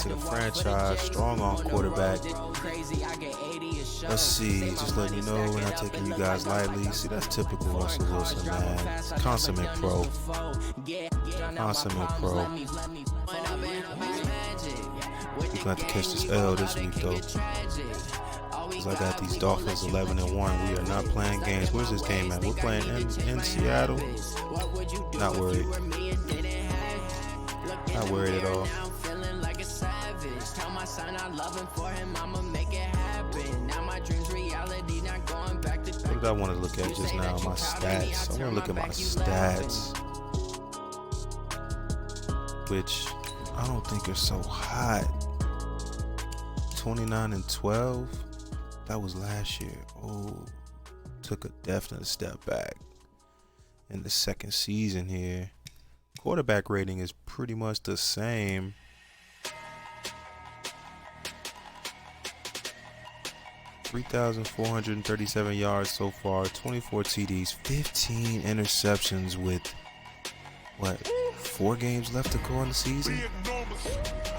to the franchise, strong on quarterback. Let's see, just letting you know we're not taking you guys lightly. See, that's typical Russell Wilson, man. Consummate pro. Consummate pro. We're going to have to catch this L this week, though. Because I got these Dolphins 11-1. We are not playing games. Where's this game at? We're playing in Seattle. Not worried. Not worried at all. What did I want to look at just now? My stats. I want to look at my stats, which I don't think are so hot. 29-12. That was last year. Oh, took a definite step back in the second season here. Quarterback rating is pretty much the same. $3,437 yards so far, 24 TDs, 15 interceptions with, what, 4 games left to go in the season?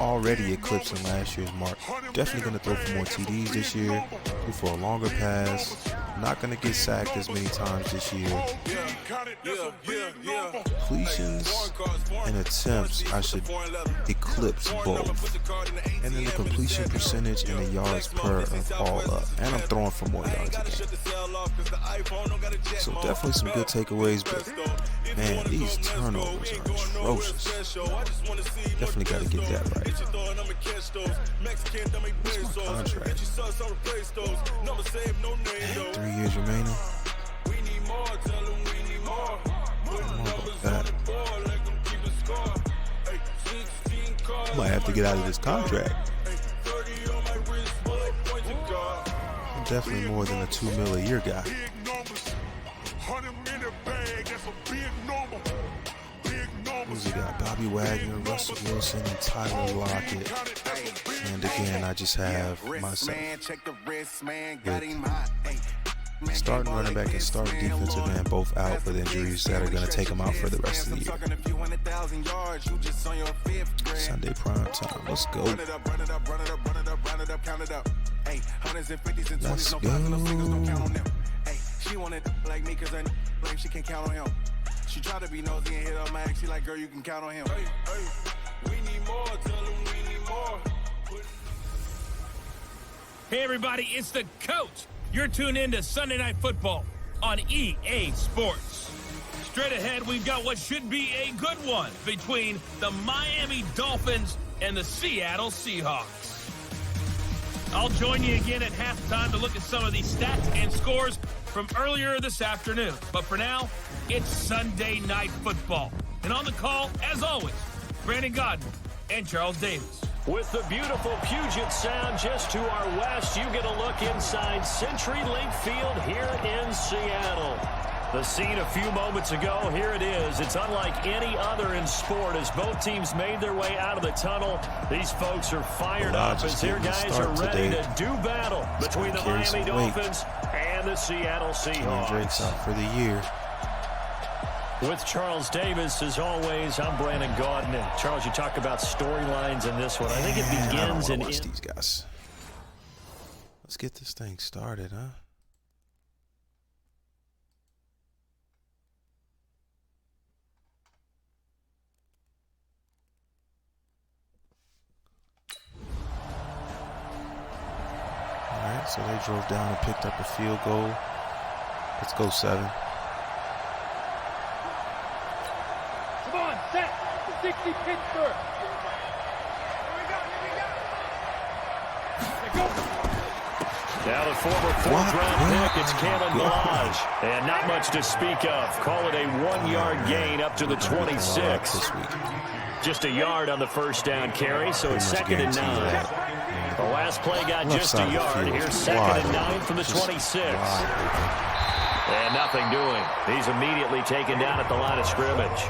Already eclipsing last year's mark. Definitely going to throw for more TDs this year, go for a longer pass. Not going to get sacked as many times this year. Completions and attempts, I should eclipse both. And then the completion percentage and the yards per are all up. And I'm throwing for more yards again. So definitely some good takeaways, but man, these turnovers are atrocious. Definitely got to get that right. What's my contract? 3 years remaining. That. I might have to get out of this contract. I'm definitely more than a $2 million a year guy. Who's he got? Bobby Wagner, Russell Wilson, and Tyler Lockett. And again, I just have myself with starting running back and starting defensive end both out with injuries that are going to take them out for the rest of the year. Sunday prime time. Let's go. Let's go. She wanted like me because she can't count on him. She tried to be nosy and hit up my ex. She like, girl, you can count on him. We need more. Tell him we need more. Hey, everybody, it's the coach. You're tuned in to Sunday Night Football on EA Sports. Straight ahead, we've got what should be a good one between the Miami Dolphins and the Seattle Seahawks. I'll join you again at halftime to look at some of these stats and scores from earlier this afternoon. But for now, it's Sunday Night Football. And on the call, as always, Brandon Godden and Charles Davis. With the beautiful Puget Sound just to our west, you get a look inside CenturyLink Field here in Seattle. The scene a few moments ago, here it is. It's unlike any other in sport as both teams made their way out of the tunnel. These folks are fired up as their guys are ready to do battle between the Miami Dolphins and the Seattle Seahawks. Drake's out for the year. With Charles Davis, as always, I'm Brandon Godden. And Charles, you talk about storylines in this one. I think it begins and ends. These guys. Let's get this thing started, huh? All right, so they drove down and picked up a field goal. Let's go 7. 60 Pittsburgh. Here we go. Now the former fourth-round pick, it's Kalen Ballage. And not much to speak of. Call it a 1-yard gain up to the 26. Just a yard on the first down carry, so it's 2nd and 9. The last play got just a yard. Here's 2nd and 9 from the 26. And nothing doing. He's immediately taken down at the line of scrimmage.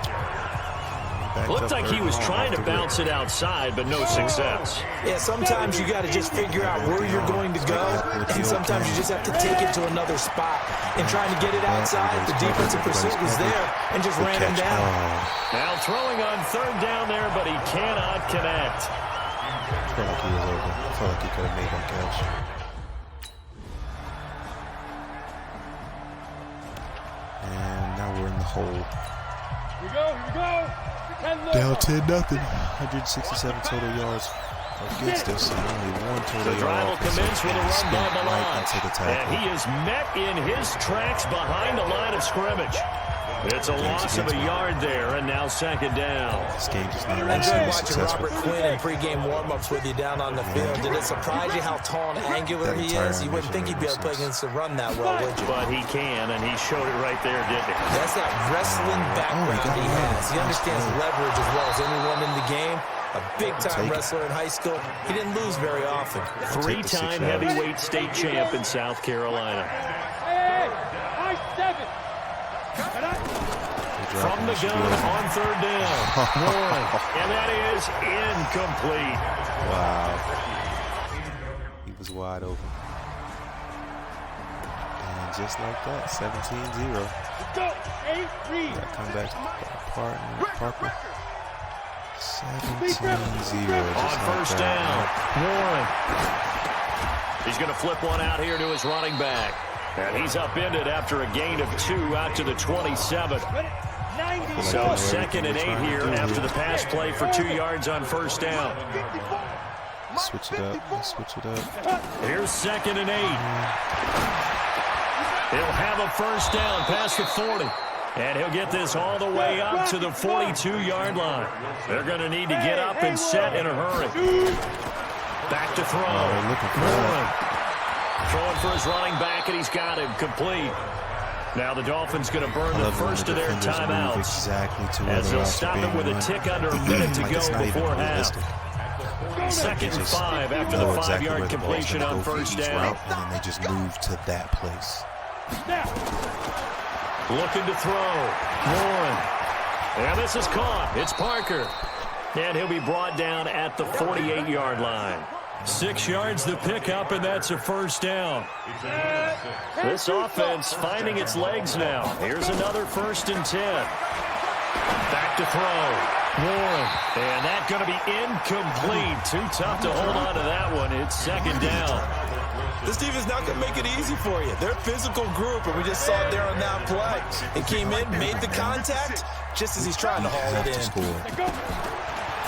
Looked like he was trying to bounce it outside, but no success. Yeah, sometimes you got to just figure out where you're going to go, and sometimes you just have to take it to another spot. And trying to get it outside, the defensive pursuit was there and just ran him down. Now throwing on 3rd down there, but he cannot connect. felt like he was open. I felt like he could have made that catch. And now we're in the hole. Here we go. Down 10-0. 167 total yards against us, and only one total The drive will commence with a run by Milan. And he is met in his tracks behind the line of scrimmage. It's a loss of a yard there, and now second down. This game just not I enjoyed watching successful. Robert Quinn in pregame warm-ups with you down on the field. Did it surprise you how tall and angular he is? You wouldn't think he'd be able to play against the run that well, would you? But he can, and he showed it right there, didn't he? That's that wrestling background he has. He understands leverage as well as anyone in the game. A big-time wrestler in high school. He didn't lose very often. Three-time heavyweight state champ in South Carolina. Hey, high 7. From the gun on third down. And that is incomplete. Wow. He was wide open. And just like that, 17-0. Let's go. 8-3. That come back to Parker. 17-0. On first down, Warren. He's going to flip one out here to his running back. And he's upended after a gain of 2 out to the 27. So second and 8 here after the pass play for 2 yards on first down. Switch it up. Let's switch it up. Here's second and 8. He'll have a first down past the 40. And he'll get this all the way up to the 42-yard line. They're going to need to get up and set in a hurry. Back to throw. Warren throwing for his running back, and he's got him complete. Now the Dolphins going to burn the first of their timeouts as they'll stop it with a tick under a minute to go before half. Second and 5 after the 5-yard completion on first down. And then they just move to that place. Looking to throw. Warren. And this is caught. It's Parker. And he'll be brought down at the 48-yard line. 6 yards the pickup, and that's a first down. This offense finding its legs now. Here's another first and 10. Back to throw. Warren. And that's going to be incomplete. Too tough to hold on to that one. It's second down. This team is not going to make it easy for you. They're a physical group, and we just saw it there on that play. It came in, made the contact, just as he's trying to haul it in.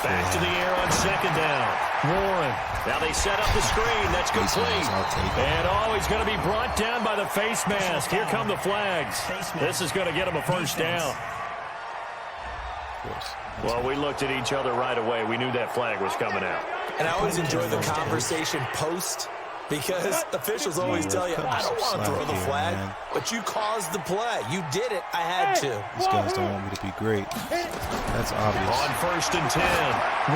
Back to the air on second down. Warren. Now they set up the screen. That's complete. And he's going to be brought down by the face mask. Here come the flags. This is going to get him a first down. Well, we looked at each other right away. We knew that flag was coming out. And I always enjoy the conversation post, because officials always tell you, I don't want to throw the flag, but you caused the play. You did it. I had to. These guys don't want me to be great. That's obvious. On first and 10,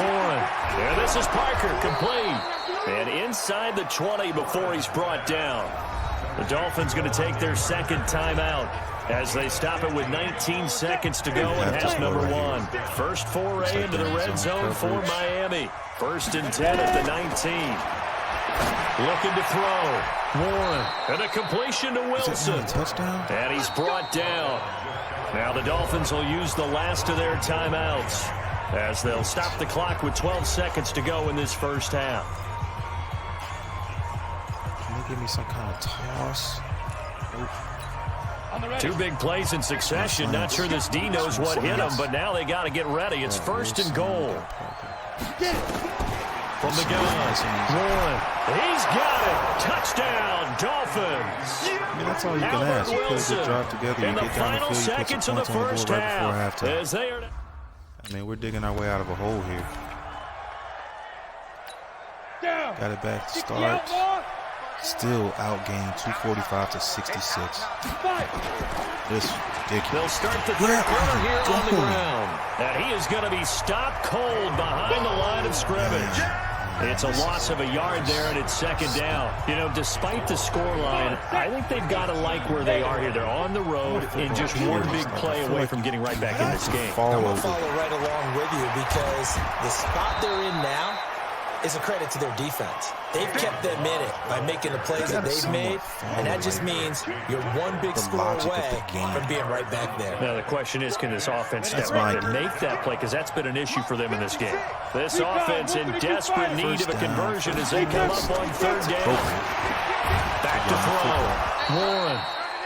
Warren. And this is Parker, complete. And inside the 20 before he's brought down. The Dolphins going to take their second timeout as they stop it with 19 seconds to go in half number 1. First foray into the red zone for Miami. First and 10 at the 19. Looking to throw. Warren. And a completion to Wilson. Touchdown? And he's brought down. Now the Dolphins will use the last of their timeouts as they'll stop the clock with 12 seconds to go in this first half. Can they give me some kind of toss? Nope. 2 big plays in succession. Not sure this D knows what hit him, but now they got to get ready. It's first and goal. From the gun, Warren. He's got it. Touchdown, Dolphins. I mean, that's all you can ask. You put a good drive together. In You the get down the final field, you put seconds some of the points on the first board right before half. halftime. As they are. I mean, we're digging our way out of a hole here. Got it back to start. Still outgained 245 to 66. This is ridiculous. They'll start the third quarter here on the ground. And he is going to be stopped cold behind the line of scrimmage. It's a loss of a yard there, and it's second down. You know, despite the scoreline, I think they've got to like where they are here. They're on the road and just one big play away from getting right back in this game. I'm going to follow right along with you, because the spot they're in now, is a credit to their defense. They've kept them in it by making the plays that they've made, and that just means you're one big score away from being right back there. Now, the question is, can this offense step up and make that play? Because that's been an issue for them in this game. This offense in desperate need of a conversion as they come up on third down. Back to throw. Warren.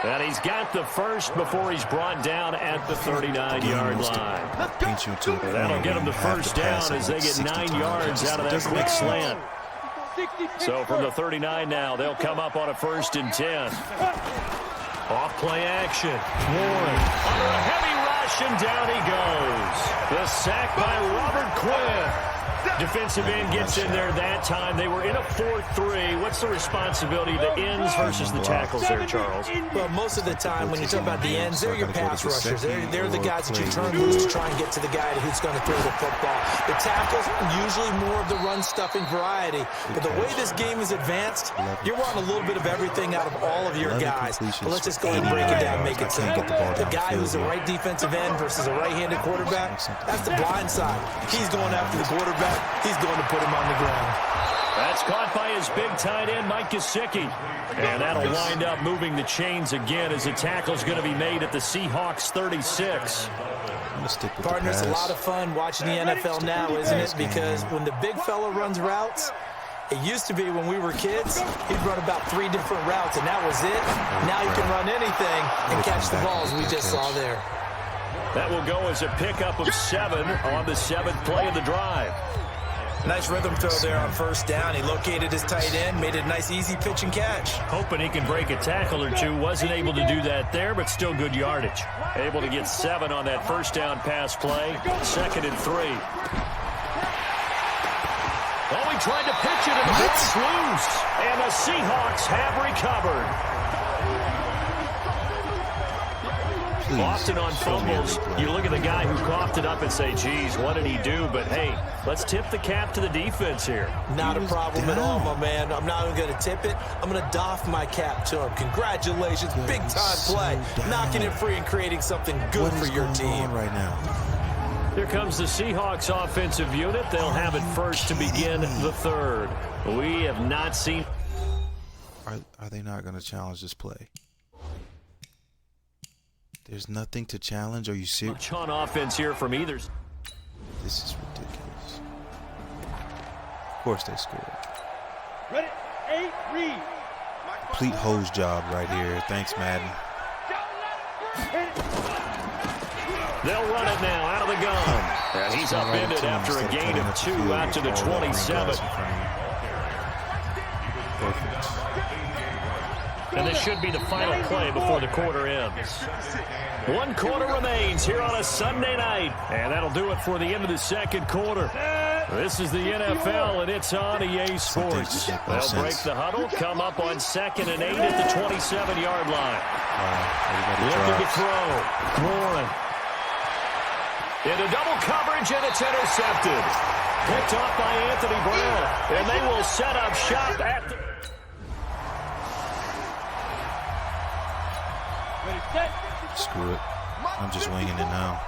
And he's got the first before he's brought down at the 39-yard line. That'll get him the first down as they get 9 yards out of that quick slant. So from the 39 now, they'll come up on a 1st and 10. Off play action. Warren under a heavy rush, and down he goes. The sack by Robert Quinn. Defensive end gets in there that time. They were in a 4-3. What's the responsibility of the ends versus the tackles there, Charles? Well, most of the time when you talk about the ends, they're your pass rushers. They're the guys that you turn loose to try and get to the guy who's going to throw the football. The tackles are usually more of the run-stuffing variety. But the way this game is advanced, you're wanting a little bit of everything out of all of your guys. But let's just go ahead and break it down and make it simple. The guy who's the right defensive end versus a right-handed quarterback, that's the blind side. He's going after the quarterback. He's going to put him on the ground. That's caught by his big tight end, Mike Gesicki. And that'll wind up moving the chains again as the tackle's going to be made at the Seahawks 36. Partner, it's a lot of fun watching the NFL now, isn't it? Because when the big fella runs routes, it used to be when we were kids, he'd run about 3 different routes, and that was it. Now he can run anything and catch the balls we just saw there. That will go as a pickup of 7 on the 7th play of the drive. Nice rhythm throw there on 1st down. He located his tight end, made it a nice easy pitch and catch. Hoping he can break a tackle or two. Wasn't able to do that there, but still good yardage. Able to get 7 on that 1st down pass play. 2nd and 3. Oh, he tried to pitch it, and the ball's loose. And the Seahawks have recovered. Often on fumbles, you look at the guy who coughed it up and say, geez, what did he do? But, hey, let's tip the cap to the defense here. Not a problem at all, my man. I'm not even going to tip it. I'm going to doff my cap to him. Congratulations, big-time play. Knocking it free and creating something good for your team. Right now. Here comes the Seahawks offensive unit. They'll have it first to begin the 3rd. We have not seen. Are they not going to challenge this play? There's nothing to challenge. Are you serious? Much on offense here from either. This is ridiculous. Of course they scored. Ready? 8, read. Complete hose job right here. Thanks, Madden. They'll run it now out of the gun. And he's upended after a gain of 2 out to the 27. Perfect. And this should be the final play before the quarter ends. 1 quarter remains here on a Sunday night. And that'll do it for the end of the 2nd quarter. This is the NFL, and it's on EA Sports. They'll break the huddle, come up on 2nd and 8 at the 27-yard line. Looking to throw. Warren. Into double coverage, and it's intercepted. Picked off by Anthony Brown. And they will set up shop at the... Screw it. I'm just winging it now.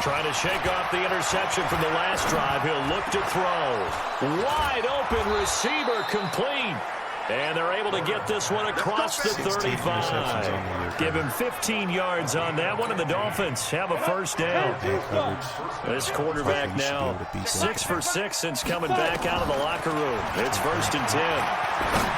Trying to shake off the interception from the last drive. He'll look to throw. Wide open receiver complete. And they're able to get this one across the 35. Give him 15 yards on that one, and the Dolphins have a 1st down. This quarterback now 6 for 6 since coming back out of the locker room. It's 1st and 10.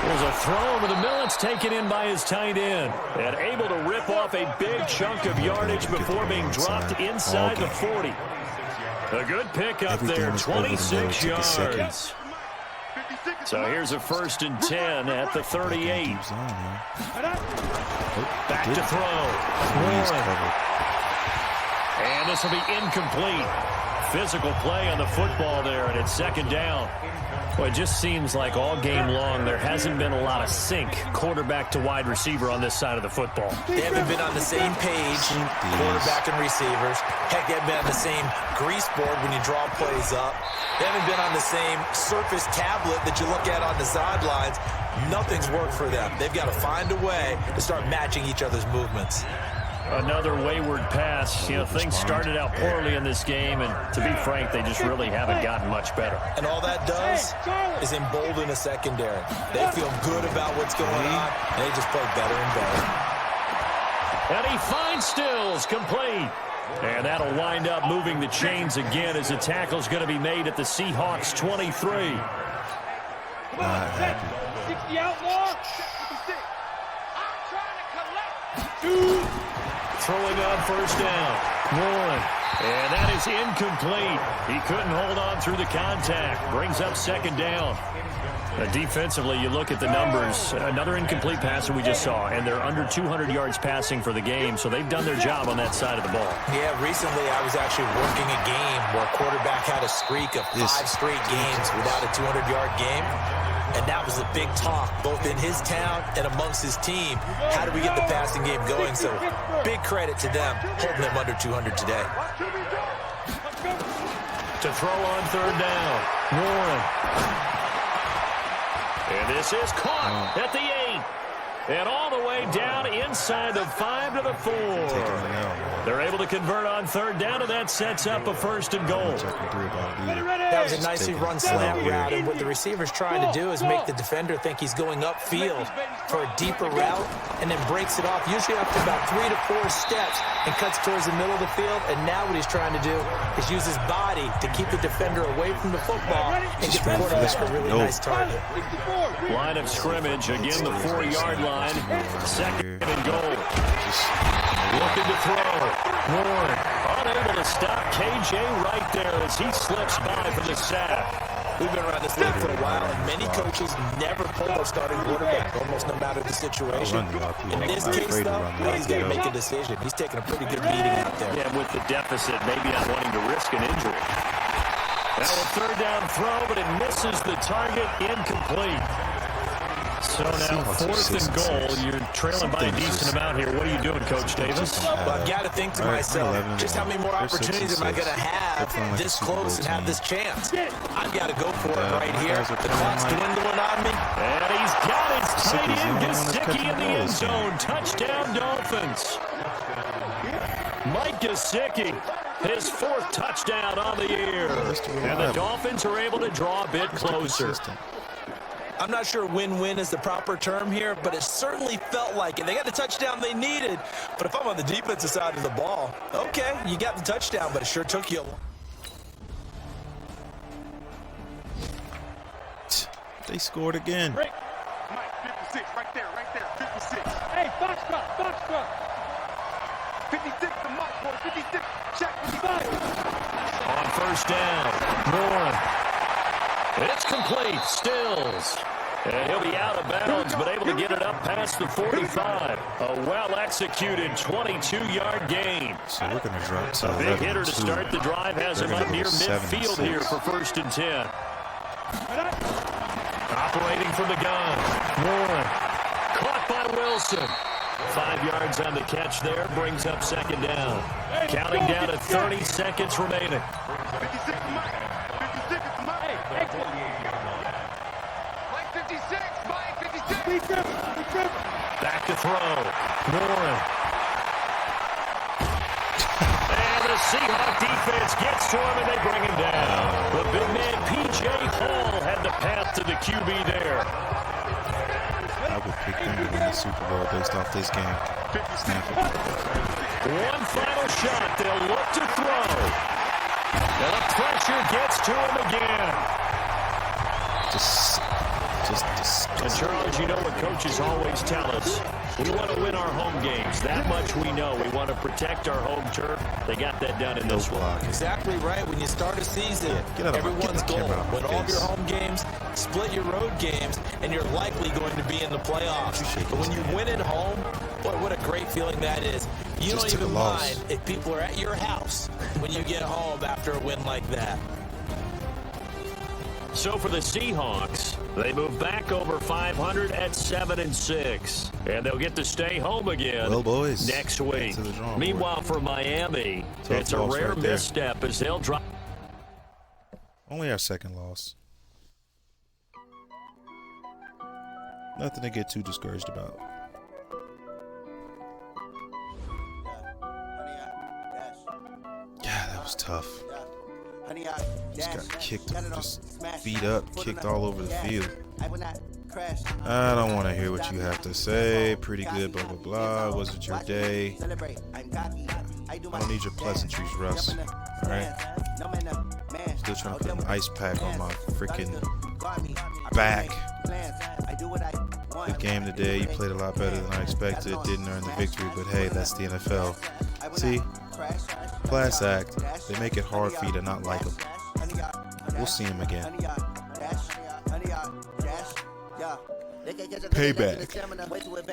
There's a throw over the middle. It's taken in by his tight end. And able to rip off a big chunk of yardage before being dropped inside the 40. A good pick up there, 26 yards. So here's a 1st and 10 at the 38. Back to throw. And this will be incomplete. Physical play on the football there, and it's 2nd down. Well, it just seems like all game long there hasn't been a lot of sync quarterback to wide receiver on this side of the football. They haven't been on the same page, quarterback and receivers. Heck, they haven't been on the same grease board when you draw plays up. They haven't been on the same Surface tablet that you look at on the sidelines. Nothing's worked for them. They've got to find a way to start matching each other's movements. Another wayward pass. You know, things started out poorly in this game, and to be frank, they just really haven't gotten much better. And all that does is embolden a secondary. They feel good about what's going on, and they just play better and better. And he finds Stills, complete. And that'll wind up moving the chains again as the tackle's going to be made at the Seahawks 23. Not happy. 60 outlaw. 56. I'm trying to collect. 2. Throwing on first down. 1. And that is incomplete. He couldn't hold on through the contact. Brings up second down. Defensively, you look at the numbers. Another incomplete pass that we just saw, and they're under 200 yards passing for the game, so they've done their job on that side of the ball. Yeah, recently I was actually working a game where a quarterback had a streak of 5 straight games without a 200-yard game. And that was a big talk, both in his town and amongst his team. How do we get the passing game going? So big credit to them, holding them under 200 today. To throw on third down. Warren. And this is caught at the 8. And all the way down inside the 5 to the 4. They're able to convert on third down, and that sets up a first and goal. That was a nicely run slant route, and what the receiver's trying to do is make the defender think he's going upfield for a deeper route, and then breaks it off, usually after about 3 to 4 steps, and cuts towards the middle of the field. And now what he's trying to do is use his body to keep the defender away from the football and get the quarterback a really nice target. Line of scrimmage, again the 4-yard line. Second and goal. Looking to throw. Warren unable to stop KJ right there as he slips by for the sack. We've been around this league for a while, and many coaches never pull their starting quarterback, almost no matter the situation. In this case, though, he's got to make a decision. He's taking a pretty good beating out there. Yeah, with the deficit, maybe not wanting to risk an injury. Now a third down throw, but it misses the target, incomplete. So now 4th and goal. You're trailing by a decent amount here. What are you doing, Coach Davis? Well, I've got to think to myself, just how many more opportunities am I going to have this close and have this chance? I've got to go for it right here. The clock's dwindling on me. And he's got his tight end, Gesicki, in the end zone. Touchdown, Dolphins. Mike Gesicki, his 4th touchdown on the year. And the Dolphins are able to draw a bit closer. I'm not sure win-win is the proper term here, but it certainly felt like it. They got the touchdown they needed, but if I'm on the defensive side of the ball, okay, you got the touchdown, but it sure took you a long. They scored again. Break. Mike, 56, right there, 56. Hey, box drop. 56 to Mike, boy, 56, check, 55. On first down, Warren. It's complete, Stills. And he'll be out of bounds, but able to get it up past the 45. A well-executed 22-yard gain. So we're going to drop to a big hitter to start the drive has him up near midfield here for 1st and 10. Operating from the gun. Warren. Caught by Wilson. 5 yards on the catch there. Brings up second down. Counting down to 30 seconds remaining. 56 to Mike. 56 to Mike. Hey, Mike 56. Mike 56. Back to throw. Warren. And the Seahawk defense gets to him and they bring him down. The big man P.J. Hall had the path to the QB there. I would pick them to win the Super Bowl based off this game. One final shot. They'll look to throw. And the pressure gets to him again. Just and Charles, you know what coaches always tell us. We want to win our home games. That much we know. We want to protect our home turf. They got that done in this one. Exactly right. When you start a season, everyone's goal. Win all of your home games, split your road games, and you're likely going to be in the playoffs. But when you win at home, boy, what a great feeling that is. You don't even mind if people are at your house when you get home after a win like that. So for the Seahawks, they move back over 500 at 7-6. And they'll get to stay home again next week. Meanwhile, for Miami, it's a rare misstep as they'll drop. Only our 2nd loss. Nothing to get too discouraged about. tough. Just got kicked, just beat up, kicked all over the field. I don't want to hear what you have to say. Pretty good, blah, blah, blah. Was it your day? I don't need your pleasantries, Russ. Alright? Still trying to put an ice pack on my freaking back. Good game today. You played a lot better than I expected. Didn't earn the victory, but hey, that's the NFL. See? Class act. They make it hard for you to not like them. We'll see him again. Payback. Let's go ahead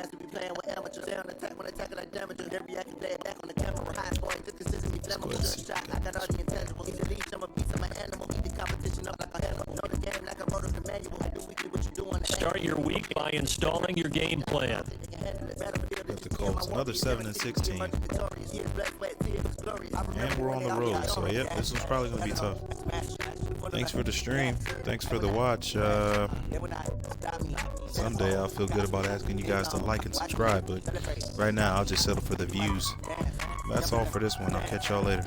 and see. Start your week by installing your game plan. Got the Colts, another 7-6 team. And we're on the road, so yep, this one's probably going to be tough. Thanks for the stream. Thanks for the watch. Someday I'll feel good about asking you guys to like and subscribe, but right now I'll just settle for the views. That's all for this one. I'll catch y'all later.